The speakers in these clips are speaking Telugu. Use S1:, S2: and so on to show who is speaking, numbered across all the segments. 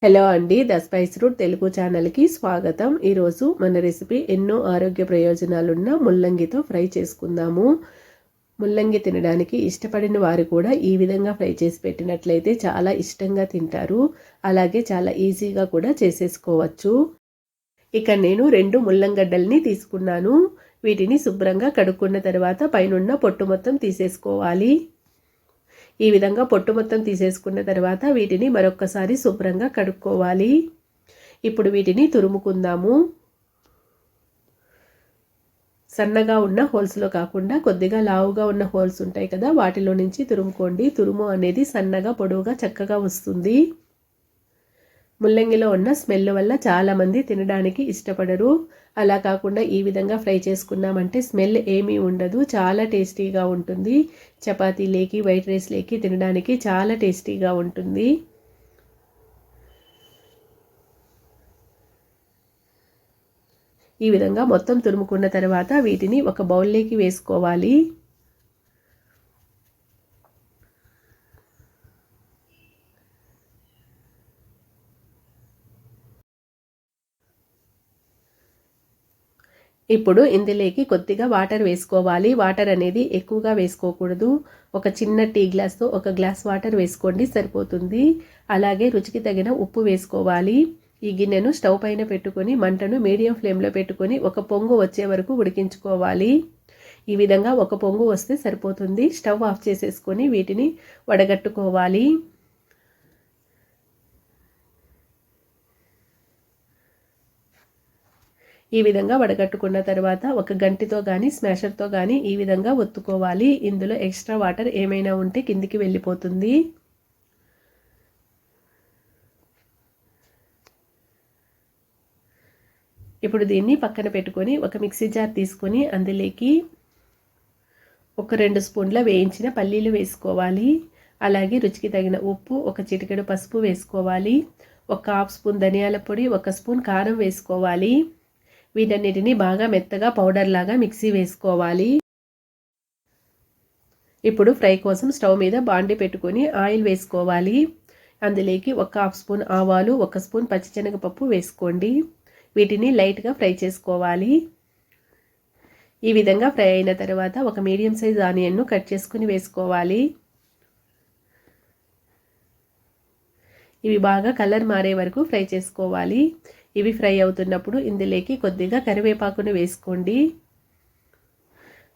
S1: హలో అండి, ద స్పైస్ రూట్ తెలుగు ఛానల్కి స్వాగతం. ఈరోజు మన రెసిపీ ఎన్నో ఆరోగ్య ప్రయోజనాలున్న ముల్లంగితో ఫ్రై చేసుకుందాము. ముల్లంగి తినడానికి ఇష్టపడిన వారు కూడా ఈ విధంగా ఫ్రై చేసి పెట్టినట్లయితే చాలా ఇష్టంగా తింటారు. అలాగే చాలా ఈజీగా కూడా చేసేసుకోవచ్చు. ఇక నేను 2 ముల్లంగడ్డల్ని తీసుకున్నాను. వీటిని శుభ్రంగా కడుక్కున్న తర్వాత పైనున్న పొట్టు మొత్తం తీసేసుకోవాలి. ఈ విధంగా పొట్టు మొత్తం తీసేసుకున్న తర్వాత వీటిని మరొక్కసారి శుభ్రంగా కడుక్కోవాలి. ఇప్పుడు వీటిని తురుముకుందాము. సన్నగా ఉన్న హోల్స్లో కాకుండా కొద్దిగా లావుగా ఉన్న హోల్స్ ఉంటాయి కదా, వాటిలో నుంచి తురుముకోండి. తురుము అనేది సన్నగా పొడవుగా చక్కగా వస్తుంది. ముల్లంగిలో ఉన్న స్మెల్ వల్ల చాలామంది తినడానికి ఇష్టపడరు. అలా కాకుండా ఈ విధంగా ఫ్రై చేసుకున్నామంటే స్మెల్ ఏమీ ఉండదు, చాలా టేస్టీగా ఉంటుంది. చపాతీలేకి, వైట్ రైస్లేకి తినడానికి చాలా టేస్టీగా ఉంటుంది. ఈ విధంగా మొత్తం తురుముకున్న తర్వాత వీటిని ఒక బౌల్లోకి వేసుకోవాలి. ఇప్పుడు ఇందులోకి కొద్దిగా వాటర్ వేసుకోవాలి. వాటర్ అనేది ఎక్కువగా వేసుకోకూడదు. ఒక చిన్న టీ గ్లాస్తో 1 గ్లాస్ వాటర్ వేసుకోండి, సరిపోతుంది. అలాగే రుచికి తగిన ఉప్పు వేసుకోవాలి. ఈ గిన్నెను స్టవ్ పైన పెట్టుకొని మంటను మీడియం ఫ్లేమ్లో పెట్టుకొని ఒక పొంగు వచ్చే వరకు ఉడికించుకోవాలి. ఈ విధంగా ఒక పొంగు వస్తే సరిపోతుంది. స్టవ్ ఆఫ్ చేసేసుకొని వీటిని వడగట్టుకోవాలి. ఈ విధంగా వడగట్టుకున్న తర్వాత ఒక గంటితో కానీ స్మాషర్తో కానీ ఈ విధంగా ఒత్తుకోవాలి. ఇందులో ఎక్స్ట్రా వాటర్ ఏమైనా ఉంటే కిందికి వెళ్ళిపోతుంది. ఇప్పుడు దీన్ని పక్కన పెట్టుకొని ఒక మిక్సీ జార్ తీసుకొని అందులోకి ఒక 2 స్పూన్ల వేయించిన పల్లీలు వేసుకోవాలి. అలాగే రుచికి తగిన ఉప్పు, ఒక చిటికెడు పసుపు వేసుకోవాలి. ఒక హాఫ్ స్పూన్ ధనియాల పొడి, 1 స్పూన్ కారం వేసుకోవాలి. వీటన్నిటిని బాగా మెత్తగా పౌడర్ లాగా మిక్సీ వేసుకోవాలి. ఇప్పుడు ఫ్రై కోసం స్టవ్ మీద బాండి పెట్టుకొని ఆయిల్ వేసుకోవాలి. అందులోకి ఒక హాఫ్ స్పూన్ ఆవాలు, 1 స్పూన్ పచ్చిశనగపప్పు వేసుకోండి. వీటిని లైట్గా ఫ్రై చేసుకోవాలి. ఈ విధంగా ఫ్రై అయిన తర్వాత ఒక మీడియం సైజ్ ఆనియన్ను కట్ చేసుకుని వేసుకోవాలి. ఇవి బాగా కలర్ మారే వరకు ఫ్రై చేసుకోవాలి. ఇవి ఫ్రై అవుతున్నప్పుడు ఇందులోకి కొద్దిగా కరివేపాకును వేసుకోండి.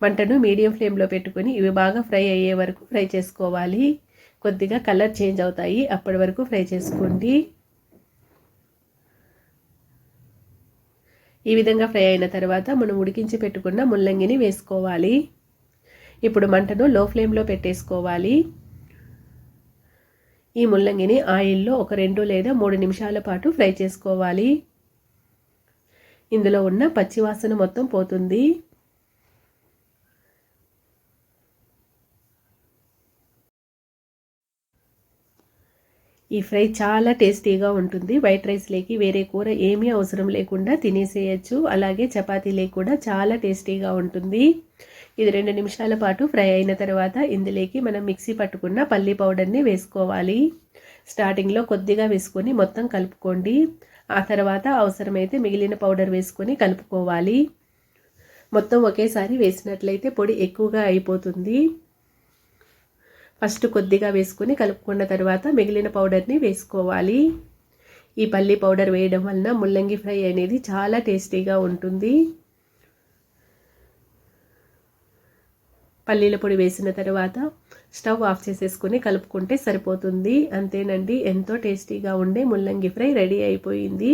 S1: మంటను మీడియం ఫ్లేమ్లో పెట్టుకొని ఇవి బాగా ఫ్రై అయ్యే వరకు ఫ్రై చేసుకోవాలి. కొద్దిగా కలర్ చేంజ్ అవుతాయి, అప్పటి వరకు ఫ్రై చేసుకోండి. ఈ విధంగా ఫ్రై అయిన తర్వాత మనం ఉడికించి పెట్టుకున్న ముల్లంగిని వేసుకోవాలి. ఇప్పుడు మంటను లో ఫ్లేమ్లో పెట్టేసుకోవాలి. ఈ ముల్లంగిని ఆయిల్లో ఒక 2 లేదా 3 నిమిషాల పాటు ఫ్రై చేసుకోవాలి. ఇందులో ఉన్న పచ్చివాసన మొత్తం పోతుంది. ఈ ఫ్రై చాలా టేస్టీగా ఉంటుంది. వైట్ రైస్లోకి వేరే కూర ఏమీ అవసరం లేకుండా తినేసేయచ్చు. అలాగే చపాతీలోకి కూడా చాలా టేస్టీగా ఉంటుంది. ఇది 2 నిమిషాల పాటు ఫ్రై అయిన తర్వాత ఇందులోకి మనం మిక్సీ పట్టుకున్న పల్లీ పౌడర్ని వేసుకోవాలి. స్టార్టింగ్లో కొద్దిగా వేసుకొని మొత్తం కలుపుకోండి. ఆ తర్వాత అవసరమైతే మిగిలిన పౌడర్ వేసుకొని కలుపుకోవాలి. మొత్తం ఒకేసారి వేసినట్లయితే పొడి ఎక్కువగా అయిపోతుంది. ఫస్ట్ కొద్దిగా వేసుకొని కలుపుకున్న తర్వాత మిగిలిన పౌడర్ని వేసుకోవాలి. ఈ పల్లీ పౌడర్ వేయడం వలన ముల్లంగి ఫ్రై అనేది చాలా టేస్టీగా ఉంటుంది. పల్లీల పొడి వేసిన తర్వాత స్టవ్ ఆఫ్ చేసేసుకొని కలుపుకుంటే సరిపోతుంది. అంతేనండి, ఎంతో టేస్టీగా ఉండే ముల్లంగి ఫ్రై రెడీ అయిపోయింది.